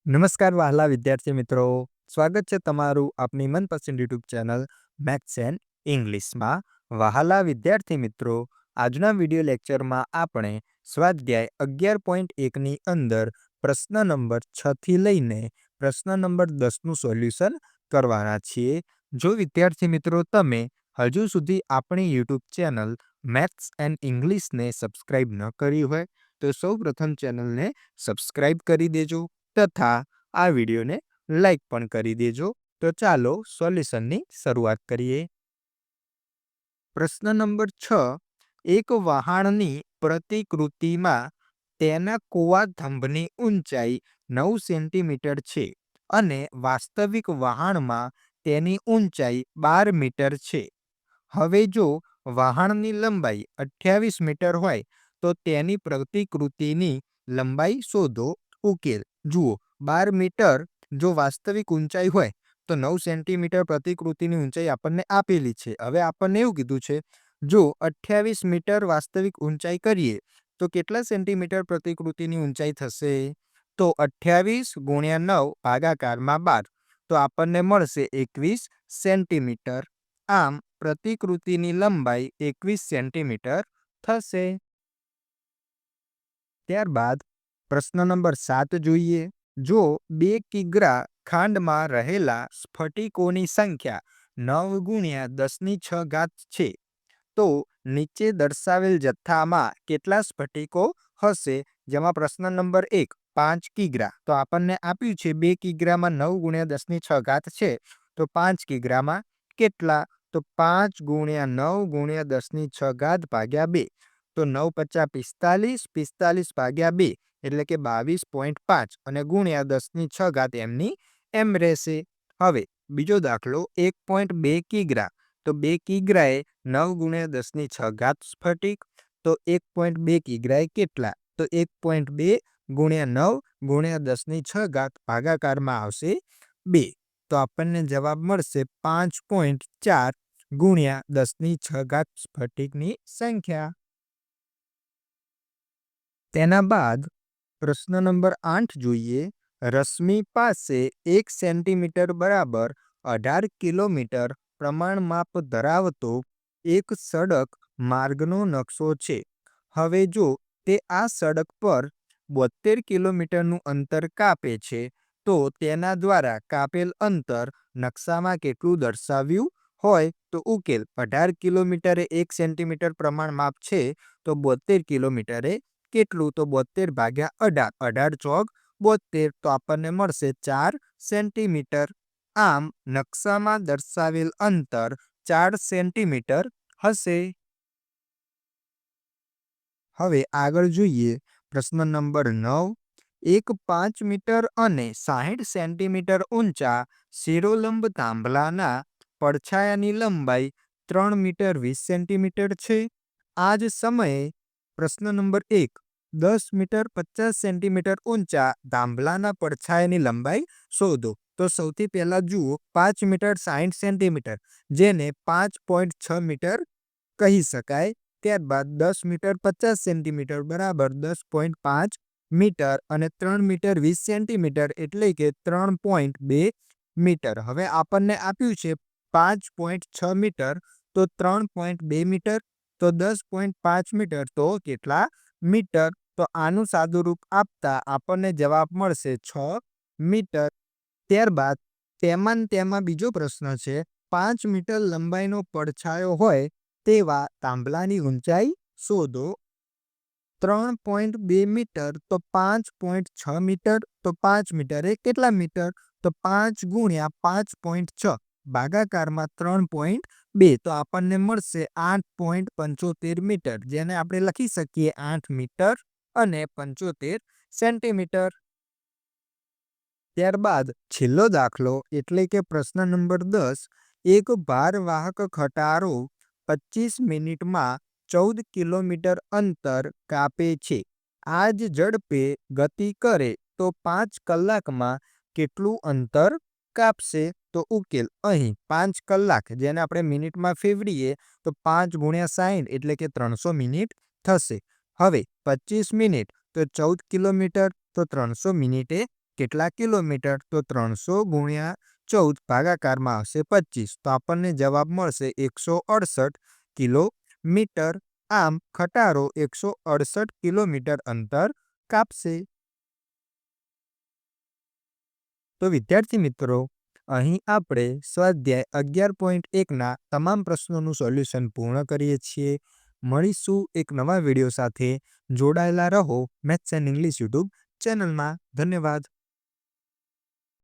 નમસ્કાર વહાલા વિદ્યાર્થી મિત્રો, સ્વાગત છે તમારું આપની મનપસંદ યુટ્યુબ ચેનલ મેથ્સ એન્ડ ઇંગ્લિશમાં. વહાલા વિદ્યાર્થી મિત્રો, આજના વિડીયો લેક્ચરમાં આપણે સ્વાધ્યાય 11.1ની અંદર પ્રશ્ન નંબર 6 થી લઈને પ્રશ્ન નંબર 10નું સોલ્યુશન કરવાના છીએ. જો વિદ્યાર્થી મિત્રો તમે હજુ સુધી આપણી યુટ્યુબ ચેનલ મેથ્સ એન્ડ ઇંગ્લિશને સબસ્ક્રાઇબ ન કરી હોય તો સૌપ્રથમ ચેનલને સબસ્ક્રાઇબ કરી દેજો તથા આ વિડીયોને લાઈક પણ કરી દેજો. તો ચાલો સોલ્યુશનની શરૂઆત કરીએ. પ્રશ્ન નંબર 6. એક વહાણની પ્રતિકૃતિમાં તેના કુવા થંભની ઊંચાઈ 9 સેન્ટીમીટર છે અને વાસ્તવિક વહાણમાં તેની ઊંચાઈ 12 મીટર છે. હવે જો વહાણની લંબાઈ 28 મીટર હોય તો તેની પ્રતિકૃતિની લંબાઈ શોધો. ઉકેલ જુઓ. 12 મીટર જો વાસ્તવિક ઊંચાઈ હોય તો 9 સેન્ટીમીટર પ્રતિકૃતિની ઊંચાઈ આપણને આપેલી છે. હવે આપણને એવું કીધું છે જો 28 મીટર વાસ્તવિક ઊંચાઈ કરીએ તો કેટલા સેન્ટીમીટર પ્રતિકૃતિની ઊંચાઈ થશે? તો 28 ગુણ્યા 9 ભાગાકારમાં 12 તો આપણને મળશે 21 સેન્ટીમીટર. આમ પ્રતિકૃતિની લંબાઈ 21 સેન્ટીમીટર થશે. ત્યારબાદ પ્રશ્ન નંબર 7 જોઈએ. જો 2 કિગ્રા ખાંડમાં રહેલા સ્ફટિકોની સંખ્યા 9 ગુણ્યા 10⁶ છે તો નીચે દર્શાવેલ જથ્થામાં કેટલા સ્ફટિકો હશે? જેમાં પ્રશ્ન નંબર 1 5 કિગ્રા, તો આપણને આપ્યું છે 2 કિગ્રામાં 9 ગુણ્યા 10⁶ છે તો 5 કિગ્રામાં કેટલા? તો 5 ગુણ્યા 9 ગુણ્યા 10⁶ ભાગ્યા 2 તો 9 × 5 = 45, 45 ભાગ્યા 2 એટલે કે 22.5 અને ગુણ્યા 10⁶ એમની એમ રહેશે. હવે બીજો દાખલો 1.2 કિગ્રા, તો 2 કિગ્રાએ 9 ગુણ્યા 10⁶ સ્ફટિક, તો 1.2 કિગ્રાએ કેટલા? તો 1.2 ગુણ્યા 9 ગુણ્યા 10⁶ ભાગાકારમાં આવશે 2 તો આપણને જવાબ મળશે 5.4 ગુણ્યા 10⁶ સ્ફટિકની સંખ્યા. તેના બાદ પ્રશ્ન નંબર 8 જોઈએ. રશ્મિ પાસે 1 સેન્ટીમીટર બરાબર 18 કિલોમીટર પ્રમાણમાપ ધરાવતો એક સડક માર્ગનો નકશો છે. હવે જો તે આ સડક પર 72 કિલોમીટરનું અંતર કાપે છે તો તેના દ્વારા કાપેલ અંતર નકશામાં કેટલું દર્શાવ્યું હોય? તો ઉકેલ. 18 કિલોમીટરે 1 સેન્ટીમીટર પ્રમાણમાપ છે તો 72 કિલોમીટરે કેટલું? તો 72 ભાગ્યા 18, 18 ચોક 72 તો આપણને મળશે 4 સેન્ટીમીટર. આમ નકશામાં દર્શાવેલ અંતર 4 સેન્ટીમીટર હશે. હવે આગળ જોઈએ પ્રશ્ન નંબર 9. એક 5 મીટર અને 60 સેન્ટીમીટર ઊંચા શિરોલંબ થાંભલાના પડછાયાની લંબાઈ 3 મીટર 20 સેન્ટીમીટર છે. આ જ સમયે પ્રશ્ન નંબર 1. 10 મીટર 50 સેન્ટીમીટર ઊંચા થાંભલાના પડછાયાની લંબાઈ શોધો. તો સૌથી પહેલા જુઓ 5 મીટર 60 સેન્ટીમીટર જેને 5.6 મીટર કહી શકાય. ત્યારબાદ 10 મીટર 50 સેન્ટીમીટર બરાબર 10.5 મીટર અને 3 મીટર 20 સેન્ટીમીટર એટલે કે 3.2 મીટર. હવે આપણને આપ્યું છે 5.6 મીટર તો 3.2 મીટર તો 10.5 મીટર તો કેટલા મીટર? તો આનું સાદુરૂપ આપતા આપણને જવાબ મળશે 6 મીટર. ત્યારબાદ તેમાં બીજો પ્રશ્ન છે 5 મીટર લંબાઈનો પડછાયો હોય તેવા થાંભલાની ઊંચાઈ શોધો. 3.2 મીટર તો 5.6 મીટર તો 5 મીટરે કેટલા મીટર? તો 5 ગુણ્યા 5.6 ભાગાકારમાં 3.2 તો આપણને મળશે 8.75 મીટર, જેને આપણે લખી શકીએ 8 મીટર અને 75 સેન્ટીમીટર. ત્યારબાદ છેલ્લો દાખલો એટલે કે પ્રશ્ન નંબર 10. એક ભારવાહક ખટારો 25 મિનિટમાં 14 કિલોમીટર અંતર કાપે છે. આ જ ઝડપે ગતિ કરે તો 5 કલાકમાં કેટલું અંતર કાપશે? તો ઉકેલ. અહીં 5 કલાક જેને આપણે મિનિટમાં ફેરવીએ તો 5 ગુણ્યા 60 એટલે કે 300 મિનિટ થશે. હવે 25 મિનિટ તો 14 કિલોમીટર તો 300 મિનિટે કેટલા કિલોમીટર? તો 300 ગુણ્યા 14 ભાગાકારમાં આવશે 25, તો આપણને જવાબ મળશે 168 કિલોમીટર. આમ ખટારો 168 કિલોમીટર અંતર કાપશે. તો વિદ્યાર્થી મિત્રો, અહીં આપણે સ્વાધ્યાય 11.1ના તમામ પ્રશ્નોનું સોલ્યુશન પૂર્ણ કરીએ છીએ. મળીશું એક નવા વિડીયો સાથે. જોડાયેલા રહો મેથ્સ એન્ડ ઇંગ્લિશ યુટ્યુબ ચેનલમાં. ધન્યવાદ.